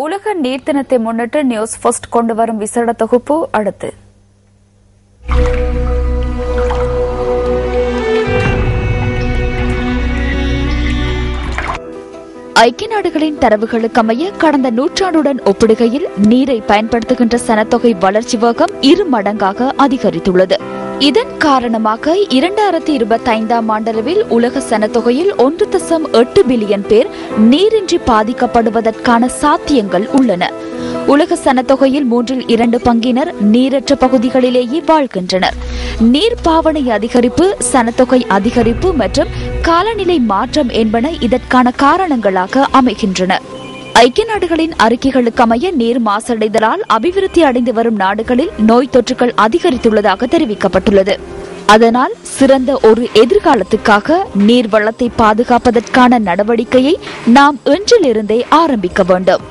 உலக நீர் தினத்தை முன்னிட்டு நியூஸ் ஃபர்ஸ்ட் கொண்டு வரும் விசேட தொகுப்பு அடுத்து. ஐக்கிய நாடுகளின் தரவுகளுக்கமைய கடந்த நூற்றாண்டுடன் ஒப்பிடுகையில் நீரை பயன்படுத்துகின்ற சனத்தொகை வளர்ச்சி வேகம் 2 மடங்காக அதிகரித்துள்ளது. இதன் காரணமாக 2025ஆம் ஆண்டளவில் உலக சனத்தொகையில் 1.8 பில்லியன் பேர் நீரின்றி பாதிக்கப்படுவதற்கான சாத்தியங்கள் உள்ளன. உலக சனத்தொகையில் 2/3 பங்கினர் நீரற்ற பகுதிகளிலேயே வாழ்கின்றனர். நீர் பாவனை அதிகரிப்பு, சனத்தொகை அதிகரிப்பு மற்றும் காலநிலை மாற்றம் என்பன இதற்கான காரணங்களாக அமைகின்றன. ஐக்கிய நாடுகளின் அறிக்கைகளுக்கமைய நீர் மாசடைதலால் அபிவிருத்தி அடைந்து வரும் நாடுகளில் நோய் தொற்றுகள் அதிகரித்துள்ளதாக தெரிவிக்கப்பட்டுள்ளது. அதனால் சிறந்த ஒரு எதிர்காலத்துக்காக நீர் வளத்தை பாதுகாப்பதற்கான நடவடிக்கையை நாம் இன்றிலிருந்தே ஆரம்பிக்க வேண்டும்.